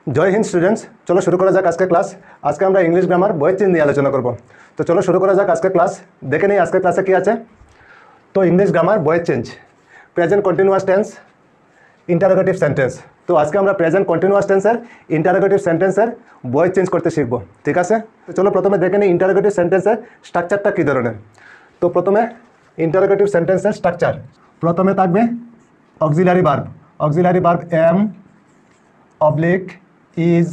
জয় Hind students, চলো শুরু করা যাক আজকে ক্লাস। আজকে আমরা ইংলিশ গ্রামার বয়েজ চেঞ্জ নিয়ে আলোচনা করব। তো চলো শুরু করা যাক আজকে ক্লাস। দেখে নিই আজকে ক্লাসে কী আছে। তো English grammar boys change, present continuous tense, interrogative sentence. তো আজকে আমরা প্রেজেন্ট কন্টিনিউয়াস টেন্সের ইন্টারোগেটিভ সেন্টেন্সের বয়েজ চেঞ্জ করতে শিখব, ঠিক আছে। তো চলো প্রথমে দেখে নিই ইন্টারোগেটিভ সেন্টেন্সের স্ট্রাকচারটা কী ধরনের। তো প্রথমে ইন্টারোগেটিভ সেন্টেন্সের স্ট্রাকচার, প্রথমে থাকবে auxiliary verb. Auxiliary verb am oblique is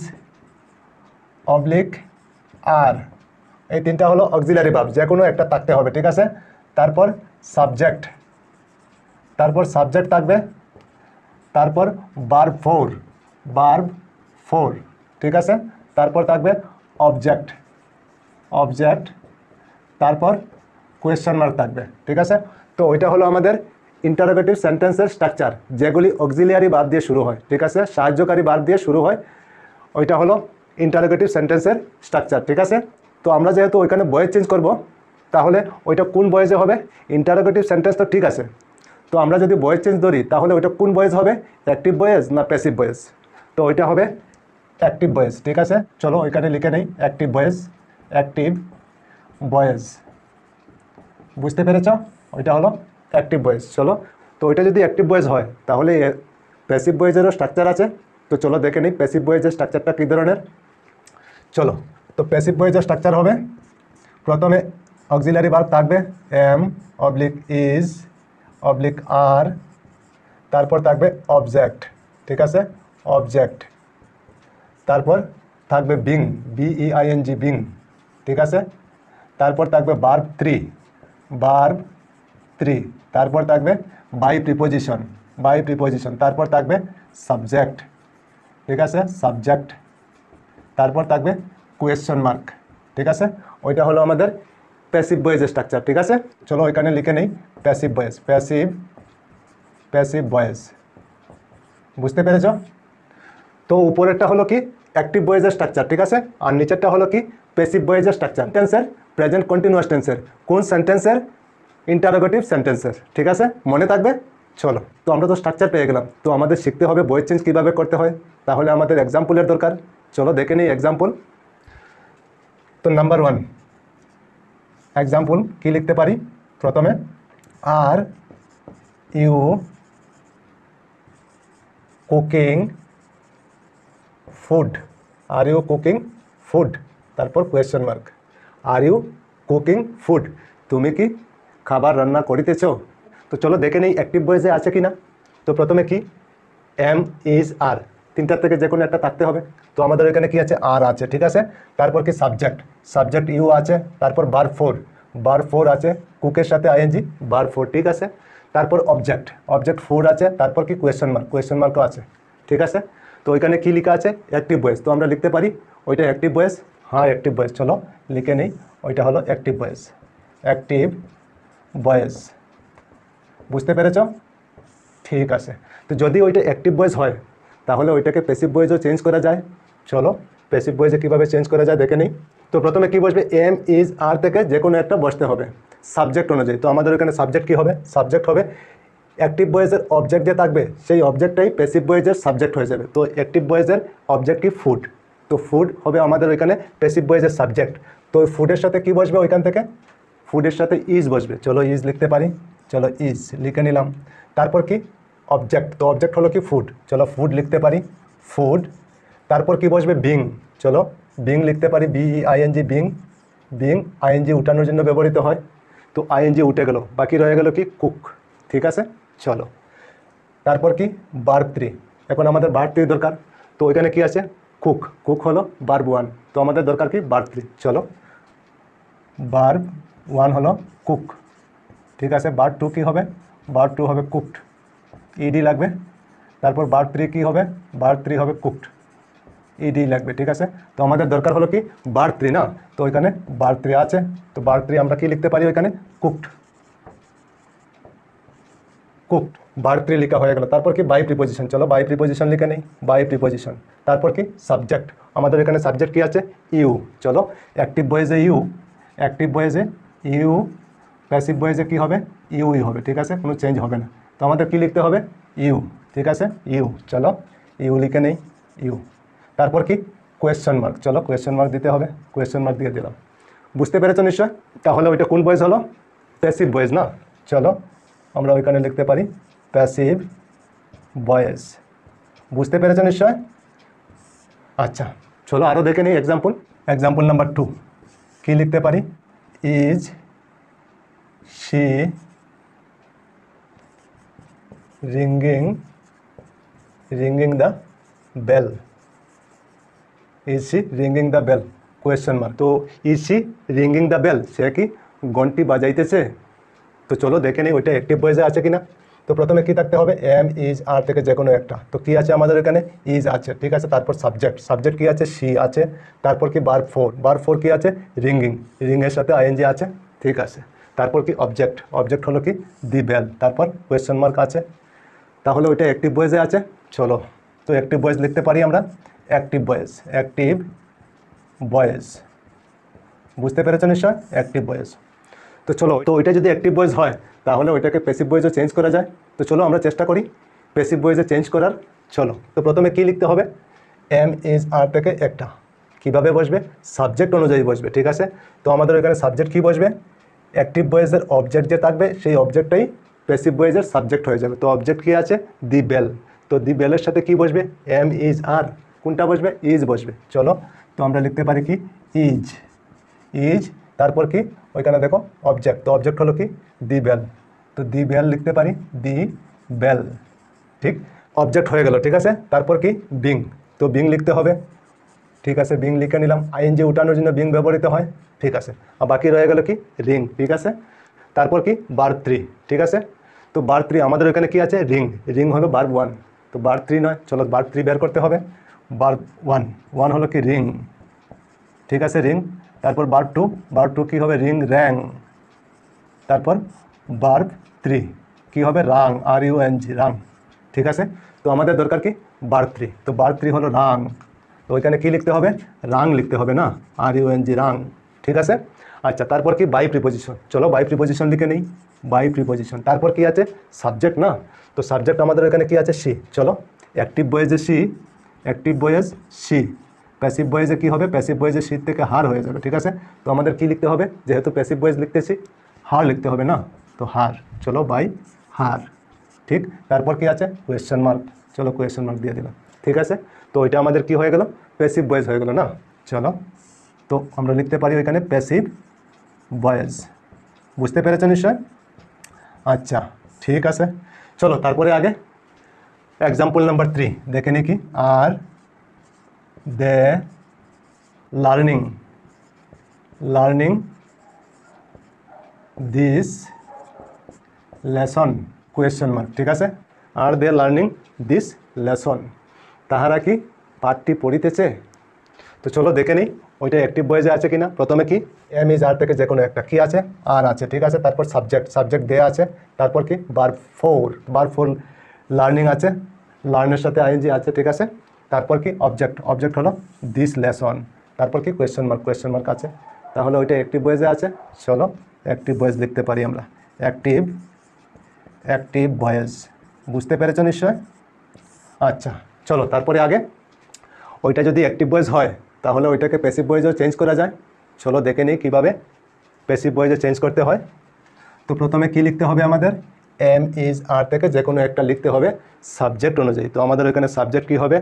oblique are, এই তিনটা হলো অক্সিলারি ভার্ব, যে কোনো একটা থাকতে হবে, ঠিক আছে। তারপর সাবজেক্ট, তারপর সাবজেক্ট থাকবে, তারপর ভার্ব ফোর, ঠিক আছে। তারপর থাকবে অবজেক্ট, তারপর কোয়েশ্চেন মার্ক থাকবে, ঠিক আছে। তো ওইটা হলো আমাদের ইন্টারোগেটিভ সেন্টেন্সের স্ট্রাকচার, যেগুলি অক্সিলিয়ারি ভার্ব দিয়ে শুরু হয়, ঠিক আছে, সাহায্যকারী ভার্ব দিয়ে শুরু হয়। ওইটা হলো ইন্টারোগেটিভ সেন্টেন্সের স্ট্রাকচার, ঠিক আছে। তো আমরা যেহেতু ওইখানে বয়েজ চেঞ্জ করব, তাহলে ওইটা কোন বয়েজে হবে? ইন্টারোগেটিভ সেন্টেন্স তো ঠিক আছে, তো আমরা যদি বয়েজ চেঞ্জ ধরি তাহলে ওইটা কোন বয়েজ হবে? অ্যাক্টিভ বয়েজ না প্যাসিভ বয়েজ? তো ওইটা হবে অ্যাক্টিভ বয়েজ, ঠিক আছে। চলো ওইখানে লিখে নেই অ্যাক্টিভ বয়েজ, বুঝতে পেরেছ? ওইটা হলো অ্যাক্টিভ বয়েজ। চলো, তো ওইটা যদি অ্যাক্টিভ বয়েজ হয় তাহলে প্যাসিভ বয়েজেরও স্ট্রাকচার আছে। তো চলো দেখে নিই প্যাসিভ বয়েজের স্ট্রাকচারটা কী ধরনের। চলো, তো প্যাসিভ বয়েজের স্ট্রাকচার হবে, প্রথমে অক্সিলারি ভার্ব থাকবে এম অবলিক ইজ অবলিক আর, তারপর থাকবে অবজেক্ট, ঠিক আছে, অবজেক্ট। তারপর থাকবে বিং, BEING বিং, ঠিক আছে। তারপর থাকবে ভার্ব থ্রি, তারপর থাকবে বাই প্রিপোজিশন, তারপর থাকবে সাবজেক্ট, ঠিক আছে, সাবজেক্ট। তারপর থাকবে কোয়েশ্চন মার্ক, ঠিক আছে। ওইটা হলো আমাদের প্যাসিভ বয়েজের স্ট্রাকচার, ঠিক আছে। চলো ওইখানে লিখে নেই প্যাসিভ বয়েজ, বুঝতে পেরেছ? তো উপরেরটা হলো কি অ্যাক্টিভ বয়েজের স্ট্রাকচার, ঠিক আছে, আর নিচেরটা হলো কি প্যাসিভ বয়েজের স্ট্রাকচার। টেন্সের প্রেজেন্ট কন্টিনিউয়াস টেন্সের কোন সেন্টেন্সের? ইন্টারোগেটিভ সেন্টেন্সের, ঠিক আছে, মনে থাকবে। চলো, তো আমরা তো স্ট্রাকচার পেয়ে গেলাম, তো আমাদের শিখতে হবে বয়েজ চেঞ্জ কীভাবে করতে হয়। তাহলে আমাদের এক্সাম্পলের দরকার। চলো দেখে নিই এক্সাম্পল। তো নাম্বার 1 এক্সাম্পল কি লিখতে পারি? প্রথমে আর ইউ কুকিং ফুড, তারপর question mark. Are you cooking food, তুমি কি খাবার রান্না করিতেছ? তো চলো দেখে নেই অ্যাক্টিভ বয়েজে আছে কি না। তো প্রথমে কি এম ইজ আর, তিনটার থেকে যে কোনো একটা থাকতে হবে। তো আমাদের এখানে কি আছে? আর আছে, ঠিক আছে। তারপর কি সাবজেক্ট ইউ আছে, তারপর ভার্ব ফোর আছে, কুকের সাথে আইএনজি ভার্ব ফোর, ঠিক আছে। তারপর অবজেক্ট ফোর আছে, তারপর কি কোয়েশ্চেন মার্কও আছে, ঠিক আছে। তো ওইখানে কি লেখা আছে? Active boys. তো আমরা লিখতে পারি ওইটা অ্যাক্টিভ বয়েজ, হ্যাঁ অ্যাক্টিভ বয়েজ। চলো লিখে নেই, ওইটা হলো অ্যাক্টিভ বয়েজ, বুঝতে পেরেছ? ঠিক আছে। তো যদি ওইটা অ্যাক্টিভ বয়েজ হয় তাহলে ওইটাকে প্যাসিভ বয়েজও চেঞ্জ করা যায়। চলো প্যাসিভ বয়েজে কীভাবে চেঞ্জ করা যায় দেখে নিই। তো প্রথমে কি বসবে? এম ইজ আর থেকে যে কোনো একটা বসতে হবে সাবজেক্ট অনুযায়ী। তো আমাদের এখানে সাবজেক্ট কী হবে? সাবজেক্ট হবে অ্যাক্টিভ বয়েজের অবজেক্ট যে থাকবে সেই অবজেক্টটাই প্যাসিভ বয়েজের সাবজেক্ট হয়ে যাবে। তো অ্যাক্টিভ বয়েজের অবজেক্ট কি? ফুড। তো ফুড হবে আমাদের ওইখানে প্যাসিভ বয়েজের সাবজেক্ট। তো ওই ফুডের সাথে কি বসবে? ওইখান থেকে ফুডের সাথে ইজ বসবে। চলো ইজ লিখতে পারি, চলো ইজ লিখে নিলাম। তারপর কি অবজেক্ট, তো অবজেক্ট হলো কি ফুড, চলো ফুড লিখতে পারি, ফুড। তারপর কি বসবে? বিং, চলো বিং লিখতে পারি, BEING বিং, আইএনজি উঠানোর জন্য ব্যবহৃত হয়। তো আইএনজি উঠে গেল, বাকি রয়ে গেল কি? কুক, ঠিক আছে। চলো তারপর কি? ভার্ব 3, এখন আমাদের ভার্ব 3 দরকার। তো ওইখানে কি আছে? কুক হলো ভার্ব 1, তো আমাদের দরকার কি? ভার্ব 3। চলো ভার্ব 1 হলো কুক, ঠিক আছে। ভার্ব 2 কী হবে? ভার্ব 2 হবে কুকড, ইডি লাগবে। তারপর ভার্ব 3 কী হবে? ভার্ব 3 হবে কুকড, ইডি লাগবে, ঠিক আছে। তো আমাদের দরকার হলো কি? ভার্ব 3 না, তো ওইখানে ভার্ব 3 আছে। তো ভার্ব 3 আমরা কি লিখতে পারি? ওইখানে কুকড, ভার্ব 3 লিখা হয়ে গেল। তারপর কি? বাই প্রিপোজিশন, চলো বাই প্রিপোজিশন লিখে নেই, বাই প্রিপোজিশন। তারপর কি? সাবজেক্ট, আমাদের এখানে সাবজেক্ট কি আছে? ইউ, চলো অ্যাক্টিভ বয়েজে ইউ, প্যাসিভ বয়েজে কী হবে? ইউই হবে, ঠিক আছে, কোনো চেঞ্জ হবে না। তো আমাদের কি লিখতে হবে? ইউ, ঠিক আছে, ইউ। চলো ইউ লিখে নেই, ইউ। তারপর কি কোয়েশ্চেন মার্ক, চলো কোয়েশ্চেন মার্ক দিতে হবে, কোয়েশ্চেন মার্ক দিয়ে দিলাম। বুঝতে পেরেছো নিশ্চয়? তাহলে ওইটা কোন ভয়েস হলো? প্যাসিভ ভয়েস না? চলো আমরা ওইখানে লিখতে পারি প্যাসিভ ভয়েস। বুঝতে পেরেছো নিশ্চয়? আচ্ছা চলো আরও দেখে নিই এক্সাম্পল। এক্সাম্পল নাম্বার 2 কি লিখতে পারি? Is she ringing the bell? Is she ringing the bell? Question mark. তো is she ringing the bell, সে কি ঘন্টি বাজাইতেছে? তো চলো দেখে নিই ওইটা অ্যাক্টিভ ভয়েসে আছে কিনা। তো প্রথমে কি থাকতে হবে? এম ইজ আর থেকে যে কোনো একটা। তো কি আছে আমাদের এখানে? ইজ আছে, ঠিক আছে। তারপর সাবজেক্ট কি আছে? শি আছে। তারপর কি ভার্ব ফোর কি আছে? রিংয়ের সাথে আইএনজি আছে, ঠিক আছে। তারপর কি অবজেক্ট হলো কি দি বেল। তারপর কোয়েশ্চেন মার্ক আছে, তাহলে ওইটা অ্যাক্টিভ ভয়েসে আছে। চলো তো অ্যাক্টিভ ভয়েস লিখতে পারি আমরা অ্যাক্টিভ ভয়েস। বুঝতে পেরেছো নিশ্চয়? Active voice. তো চলো তো ওইটা যদি অ্যাক্টিভ ভয়েস হয় তাহলে ওইটাকে প্যাসিভ ভয়েসে চেঞ্জ করা যায়। তো চলো আমরা চেষ্টা করি প্যাসিভ ভয়েসে চেঞ্জ করার। চলো তো প্রথমে কি লিখতে হবে? এম ইজ আর থেকে একটা কীভাবে বসবে? সাবজেক্ট অনুযায়ী বসবে, ঠিক আছে। তো আমাদের এখানে সাবজেক্ট কি বসবে? অ্যাক্টিভ ভয়েসের অবজেক্ট যে থাকবে সেই অবজেক্টটাই প্যাসিভ ভয়েসের সাবজেক্ট হয়ে যাবে। তো অবজেক্ট কি আছে? The bell. তো দি বেলের সাথে কি বসবে? Am is are. কোনটা বসবে? ইজ বসবে। চলো তো আমরা লিখতে পারি কি ইজ। তারপর কি ওইখানে দেখো অবজেক্ট, তো অবজেক্ট হলো কি দি বেল। তো দি বেল লিখতে পারি দি বেল, ঠিক। অবজেক্ট হয়ে গেল, ঠিক আছে। তারপর কি বিং, তো বিং লিখতে হবে, ঠিক আছে। বিং লিখে নিলাম, আইএনজি উঠানোর জন্য বিং ব্যবহৃত হয়, ঠিক আছে। আর বাকি রয়ে গেল কি রিং, ঠিক আছে। তারপর কি ভার্ব 3, ঠিক আছে। তো ভার্ব 3 আমাদের ওখানে কি আছে? রিং হলো ভার্ব 1, তো ভার্ব 3 নয়। চলো ভার্ব 3 বের করতে হবে। ভার্ব 1 হলো কি রিং, ঠিক আছে, রিং। তারপর ভার্ব 2 কি হবে? র্যাং। তারপর ভার্ব 3 কি হবে? রাং, RUNG, রাং, ঠিক আছে। তো আমাদের দরকার কি ভার্ব 3, তো ভার্ব 3 হলো রাং। তো ওইখানে কি লিখতে হবে? রাং লিখতে হবে না, RUNG, রাং, ঠিক আছে। আচ্ছা তারপর কি বাই প্রিপোজিশন। চলো বাই প্রিপোজিশন লিখে নেই, বাই প্রিপোজিশন। তারপর কি আছে? সাবজেক্ট না? তো সাবজেক্ট আমাদের এখানে কি আছে? সি। চলো অ্যাক্টিভ ভয়েসে সি, প্যাসিভ ভয়েসে কী হবে? প্যাসিভ ভয়েসে শীত থেকে হার হয়ে যাবে, ঠিক আছে। তো আমাদের কি লিখতে হবে? যেহেতু প্যাসিভ ভয়েস লিখতেছি হার লিখতে হবে না, তো হার। চলো বাই হার, ঠিক। তারপর কি আছে? Question mark. চলো কোয়েশ্চেন মার্ক দিয়ে দিলাম, ঠিক আছে। তো ওইটা আমাদের কি হয়ে গেল? প্যাসিভ ভয়েস হয়ে গেল না? চলো তো আমরা লিখতে পারি ওইখানে প্যাসিভ ভয়েস। বুঝতে পেরেছেন নিশ্চয়? আচ্ছা ঠিক আছে, চলো তারপরে আগে এক্সাম্পল নাম্বার 3 দেখে নিই কি। Are they learning this lesson? Question mark, ঠিক আছে। Are they learning this lesson, তাহারা কি পাঠটি পড়িতেছে? তো চলো দেখে নিই ওইটা অ্যাক্টিভ ভয়েসে আছে কিনা। প্রথমে কি এম ইজ আর থেকে যে কোনো একটা কি আছে? আর আছে, ঠিক আছে। তারপর সাবজেক্ট দেয়া আছে। তারপর কি ভার্ব 4 লার্নিং আছে, লার্নের সাথে আইএনজি আছে, ঠিক আছে। তারপর কি অবজেক্ট হলো দিস লেসন। তারপর কি কোয়েশ্চেন মার্ক আছে। তাহলে ওইটা অ্যাক্টিভ ভয়েসে আছে। চলো অ্যাক্টিভ ভয়েস লিখতে পারি আমরা অ্যাক্টিভ ভয়েস। বুঝতে পেরেছো নিশ্চয়? আচ্ছা চলো তারপরে আগে ওইটা যদি অ্যাক্টিভ ভয়েস হয় তাহলে ওইটাকে প্যাসিভ ভয়েসেও চেঞ্জ করা যায়। চলো দেখে নিই কীভাবে প্যাসিভ ভয়েসে চেঞ্জ করতে হয়। তো প্রথমে কি লিখতে হবে আমাদের? এম ইজ আর থেকে যে কোনো একটা লিখতে হবে সাবজেক্ট অনুযায়ী। তো আমাদের ওইখানে সাবজেক্ট কী হবে?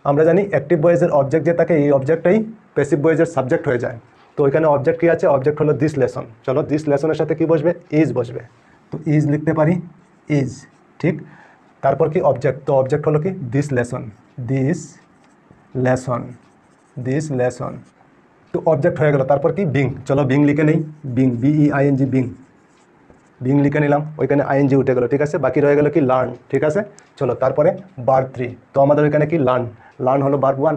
আমরা জানি অ্যাক্টিভ ভয়েসের অবজেক্ট যে থাকে এই অবজেক্টটাই প্যাসিভ ভয়েসের সাবজেক্ট হয়ে যায়। তো ওইখানে অবজেক্ট কী আছে? অবজেক্ট হলো দিস লেসন। চলো দিস লেসনের সাথে কি বসবে? ইজ বসবে। তো ইজ লিখতে পারি ইজ, ঠিক। তারপর কি অবজেক্ট, তো অবজেক্ট হলো কি দিস লেসন। তো অবজেক্ট হয়ে গেল। তারপর কি বিং, চলো বিং লিখে নেই, BEING, বিং লিখে নিলাম। ওইখানে আইএনজি উঠে গেলো, ঠিক আছে। বাকি রয়ে গেল কি লার্ন, ঠিক আছে। চলো তারপরে ভার্ব 3, তো আমাদের ওইখানে কি লার্ন হলো ভার্ব 1,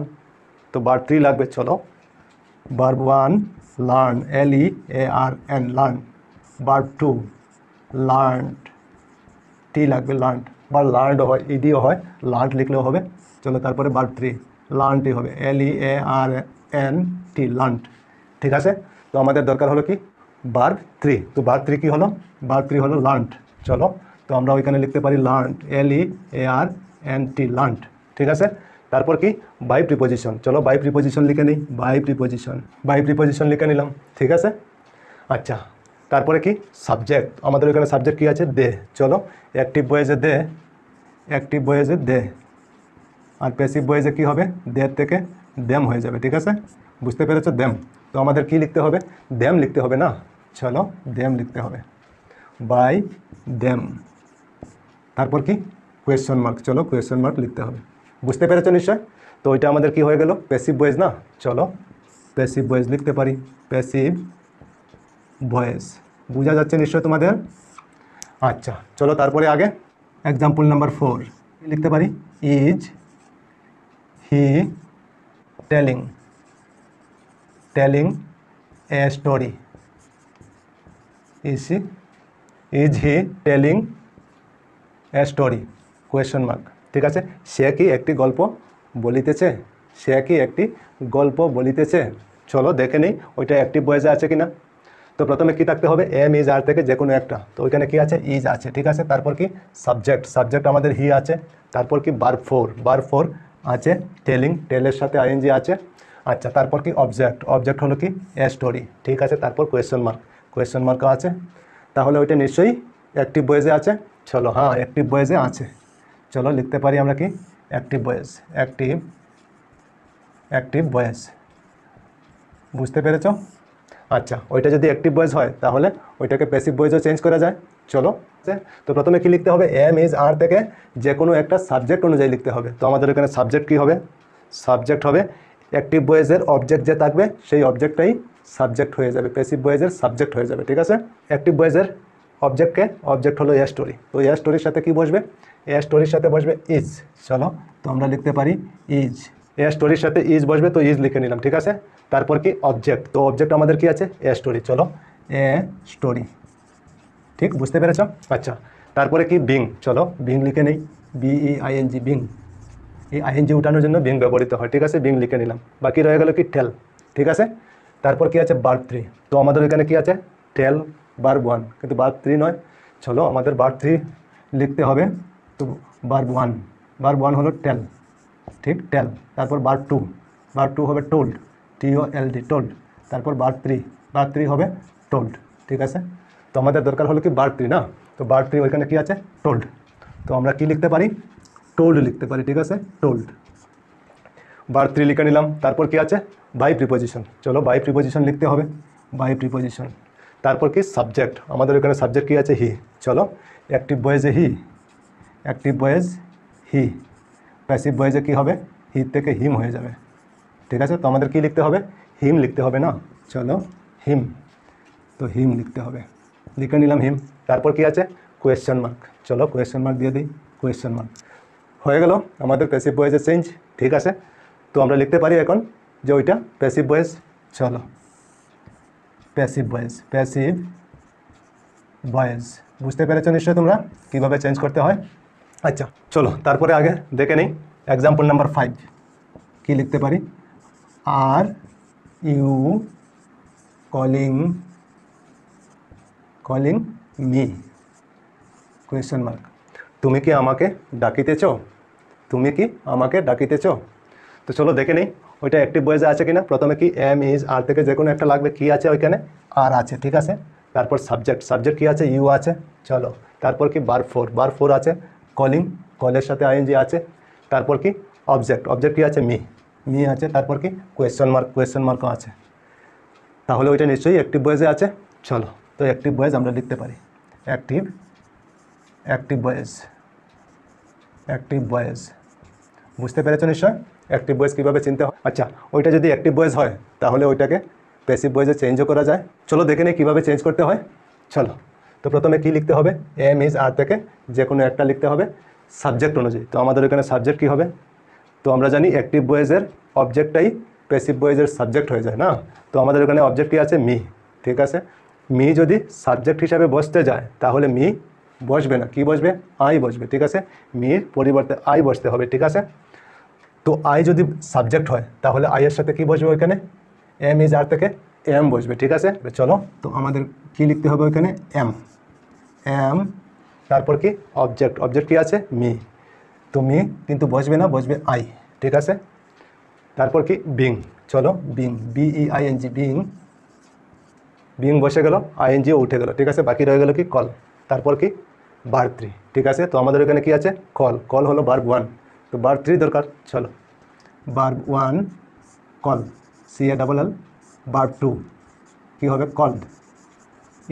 তো ভার্ব 3 লাগবে। চলো verb 1 learn, LEARN, learn. Verb 2 learned, T লাগবে, লার্নড, বা লার্নড হয়, ইডিও হয়, লার্ন লিখলেও হবে। চলো তারপরে ভার্ব 3 লার্নটি হবে, LEARNT, লার্নড, ঠিক আছে। তো আমাদের দরকার হলো কি ভার্ব 3, তো ভার্ব 3 কী হলো? ভার্ব 3 হলো লার্নড। চলো তো আমরা ওইখানে লিখতে পারি লার্নড, LEARNT, লার্নড, ঠিক আছে। তারপর কি বাই প্রিপোজিশন, চলো বাই প্রিপোজিশন লিখে নিই, বাই প্রিপোজিশন লিখে নিলাম, ঠিক আছে। আচ্ছা, তারপরে কি সাবজেক্ট, আমাদের এখানে সাবজেক্ট কি আছে, দে, চলো অ্যাক্টিভ ভয়েসে দে, অ্যাক্টিভ ভয়েসে দে, আর প্যাসিভ ভয়েসে কি হবে, দের থেকে দেম হয়ে যাবে, ঠিক আছে, বুঝতে পেরেছো, দেম। তো আমাদের কি লিখতে হবে, দেম লিখতে হবে না, চলো দেম লিখতে হবে, বাই দেম। তারপর কি কোয়েশ্চন মার্ক, চলো কোয়েশ্চন মার্ক লিখতে হবে, বুঝতে পেরেছো নিশ্চয়। তো ওইটা আমাদের কি হয়ে গেল, প্যাসিভ ভয়েস না, চলো প্যাসিভ ভয়েস লিখতে পারি, প্যাসিভ ভয়েস, বোঝা যাচ্ছে নিশ্চয় তোমাদের। আচ্ছা চলো তারপরে আগে এক্সাম্পল নাম্বার 4 লিখতে পারি, is he telling a story, is he telling a story, question mark, ঠিক আছে, সে কি একটি গল্প বলিতেছে, সে কি একটি গল্প বলিতেছে। চলো দেখে নিই ওইটা অ্যাক্টিভ ভয়েসে আছে কিনা। তো প্রথমে কি থাকতে হবে, এম ইজ আর থেকে যে কোনো একটা, তো ওইখানে কি আছে, ইজ আছে, ঠিক আছে। তারপর কি সাবজেক্ট আমাদের হি আছে। তারপর কি বার ফোর আছে, টেলের সাথে আইএনজি আছে। আচ্ছা তারপর কি অবজেক্ট হলো কি এ স্টোরি, ঠিক আছে। তারপর কোয়েশ্চন মার্কও আছে, তাহলে ওইটা নিশ্চয়ই অ্যাক্টিভ ভয়েসে আছে। চলো হ্যাঁ অ্যাক্টিভ ভয়েসে আছে, চলো লিখতে পারি আমরা কি অ্যাক্টিভ ভয়েস, বুঝতে পেরেছ। আচ্ছা ওইটা যদি অ্যাক্টিভ ভয়েস হয় তাহলে ওইটাকে প্যাসিভ ভয়েসও চেঞ্জ করা যায়। চলো তো প্রথমে কি লিখতে হবে, এম ইজ আর থেকে যে কোনো একটা সাবজেক্ট অনুযায়ী লিখতে হবে। তো আমাদের এখানে সাবজেক্ট কি হবে, সাবজেক্ট হবে অ্যাক্টিভ ভয়েসের অবজেক্ট যে থাকবে সেই অবজেক্টটাই সাবজেক্ট হয়ে যাবে, প্যাসিভ ভয়েসের সাবজেক্ট হয়ে যাবে, ঠিক আছে। অ্যাক্টিভ ভয়েসের অবজেক্ট হলো এ স্টোরি, তো এ স্টোরির সাথে কি বসবে, এ স্টোরির সাথে বসবে ইজ। চলো তো আমরা লিখতে পারি ইজ, এ স্টোরির সাথে ইজ বসবে, তো ইজ লিখে নিলাম, ঠিক আছে। তারপর কি অবজেক্ট, তো অবজেক্ট আমাদের কি আছে, এ স্টোরি, চলো এ স্টোরি, ঠিক বুঝতে পেরেছ। আচ্ছা তারপরে কি বিং, চলো বিং লিখে নেই, BEING বিং, এই আইএনজি উঠানোর জন্য বিং ব্যবহৃত হয়, ঠিক আছে, বিং লিখে নিলাম। বাকি রয়ে গেল কি টেল, ঠিক আছে। তারপর কি আছে ভার্ব 3, তো আমাদের এখানে কি আছে টেল ভার্ব 1, কিন্তু ভার্ব 3 নয়, চলো আমাদের ভার্ব 3 লিখতে হবে। তো ভার্ব 1 হলো টেল, ঠিক টেল। তারপর ভার্ব 2 হবে টোল্ড, TOLD টোল্ড। তারপর ভার্ব 3 হবে টোল্ড, ঠিক আছে। তো আমাদের দরকার হলো কি ভার্ব 3 না, তো ভার্ব 3 ওইখানে কি আছে টোল্ড, তো আমরা কি লিখতে পারি টোল্ড লিখতে পারি, ঠিক আছে, টোল্ড। ভার্ব 3 লিখে নিলাম। তারপর কি আছে বাই প্রিপোজিশন, চলো বাই প্রিপোজিশন লিখতে হবে, বাই প্রিপোজিশন। তারপর কি সাবজেক্ট, আমাদের এখানে সাবজেক্ট কি আছে হি, চলো অ্যাক্টিভ ভয়েসে হি, প্যাসিভ ভয়েসে কি হবে, হি থেকে হিম হয়ে যাবে, ঠিক আছে। তো আমাদের কি লিখতে হবে, হিম লিখতে হবে না, চলো হিম, তো হিম লিখতে হবে, লিখে নিলাম হিম। তারপর কি আছে কোয়েশ্চেন মার্ক, চলো কোয়েশ্চেন মার্ক দিয়ে দিই, কোয়েশ্চেন মার্ক হয়ে গেল আমাদের প্যাসিভ ভয়েসের চেঞ্জ, ঠিক আছে। তো আমরা লিখতে পারি এখন যে ওইটা প্যাসিভ ভয়েস, চলো প্যাসিভ ভয়েস, বুঝতে পেরেছো নিশ্চয়ই তোমরা কীভাবে চেঞ্জ করতে হয়। আচ্ছা চলো তারপরে আগে দেখে নিই এক্সাম্পল নাম্বার 5 কি লিখতে পারি, are you calling me, question mark, তুমি কি আমাকে ডাকিতেছ, তো চলো দেখে নিই ওইটা অ্যাক্টিভ ভয়েসে আছে কিনা। প্রথমে কি এম ইজ আর থেকে যে কোনো একটা লাগবে, কি আছে ওইখানে আর আছে, ঠিক আছে। তারপর সাবজেক্ট কি আছে ইউ আছে, চলো। তারপর কি ভার্ব 4 আছে, কলের সাথে আইএনজি আছে। তারপর কি অবজেক্ট কি আছে মি আছে। তারপর কি কোয়েশ্চেন মার্কও আছে, তাহলে ওইটা নিশ্চয়ই অ্যাক্টিভ ভয়েসে আছে। চলো তো অ্যাক্টিভ ভয়েস আমরা লিখতে পারি, অ্যাক্টিভ ভয়েস, বুঝতে পেরেছো নিশ্চয় অ্যাক্টিভ ভয়েস কীভাবে চিনতে হয়। আচ্ছা ওইটা যদি অ্যাক্টিভ ভয়েস হয় তাহলে ওইটাকে প্যাসিভ ভয়েসে চেঞ্জও করা যায়, চলো দেখে নিই কীভাবে চেঞ্জ করতে হয়। চলো তো প্রথমে কি লিখতে হবে, এম ইজ আর থেকে যে কোনো একটা লিখতে হবে সাবজেক্ট অনুযায়ী। তো আমাদের এখানে সাবজেক্ট কী হবে, তো আমরা জানি অ্যাক্টিভ ভয়েসের অবজেক্টটাই প্যাসিভ ভয়েসের সাবজেক্ট হয়ে যায় না, তো আমাদের এখানে অবজেক্ট কি আছে মি, ঠিক আছে। মি যদি সাবজেক্ট হিসাবে বসতে যায় তাহলে মি বসবে না, কি বসবে আই বসবে, ঠিক আছে, মির পরিবর্তে আই বসতে হবে, ঠিক আছে। তো আই যদি সাবজেক্ট হয় তাহলে আইয়ের সাথে কি বসবে ওইখানে, এম ইজ আর থেকে এম বসবে, ঠিক আছে। চলো তো আমাদের কি লিখতে হবে ওইখানে এম, তারপর কি অবজেক্ট কি আছে মি, তো মি কিন্তু বসবে না, বসবে আই, ঠিক আছে। তারপর কি বিং, চলো বিং, BEING, বিং, বিং বসে গেল, INGও উঠে গেল, ঠিক আছে। বাকি রয়ে গেল কি কল, তারপর কি ভার্ব 3, ঠিক আছে। তো আমাদের এখানে কি আছে কল, কল হলো ভার্ব 1, তো ভার্ব 3 দরকার। চলো ভার্ব 1 কল, CALL, ভার্ব 2 কী হবে কল্ড,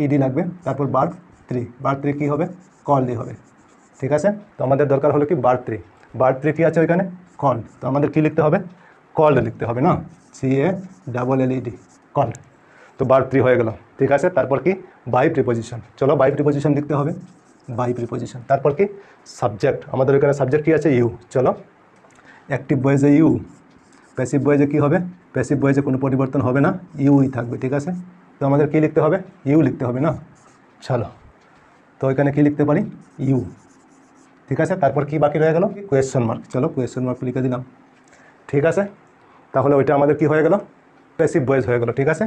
ED লাগবে, তারপর ভার্ব 3, ভার্ব 3 কী হবে কল্ডই হবে, ঠিক আছে। তো আমাদের দরকার হলো কি ভার্ব 3, ভার্ব 3 কী আছে ওইখানে কল্ড, তো আমাদের কী লিখতে হবে কল্ড লিখতে হবে না, CALLED, কল্ড। তো ভার্ব 3 হয়ে গেল, ঠিক আছে। তারপর কি বাই প্রিপোজিশন, চলো বাই প্রিপোজিশন লিখতে হবে, বাই প্রিপোজিশন। তারপর কি সাবজেক্ট, আমাদের এখানে সাবজেক্ট কী আছে ইউ, চলো অ্যাক্টিভ ভয়েসে ইউ, প্যাসিভ ভয়েসে কী হবে, প্যাসিভ ভয়েসে কোনো পরিবর্তন হবে না, ইউই থাকবে, ঠিক আছে। তো আমাদের কী লিখতে হবে ইউ লিখতে হবে না, চলো তো এখানে কী লিখতে পারি ইউ, ঠিক আছে। তারপর কি বাকি রয়ে গেল কোয়েশ্চন মার্ক, চলো কোয়েশ্চন মার্ক লিখে দিলাম, ঠিক আছে। তাহলে ওইটা আমাদের কি হয়ে গেল প্যাসিভ ভয়েস হয়ে গেল, ঠিক আছে।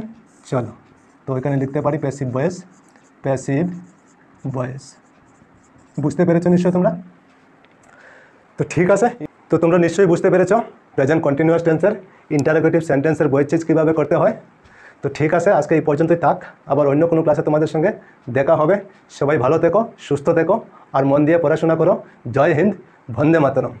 চলো তো এখানে লিখতে পারি প্যাসিভ ভয়েস, প্যাসিভ ভয়েস, বুঝতে পেরেছো নিশ্চয়ই তোমরা? তো ঠিক আছে, তো তোমরা নিশ্চয়ই বুঝতে পেরেছো প্রেজেন্ট কন্টিনিউয়াস টেন্সের ইন্টারোগেটিভ সেন্টেন্সের ভয়েস চেঞ্জ কীভাবে করতে হয়। তো ঠিক আছে, আজকে এই পর্যন্তই থাক, আবার অন্য কোনো ক্লাসে তোমাদের সঙ্গে দেখা হবে। সবাই ভালো থেকো, সুস্থ থেকো, আর মন দিয়ে পড়াশোনা করো। জয় হিন্দ, বন্দে মাতরম।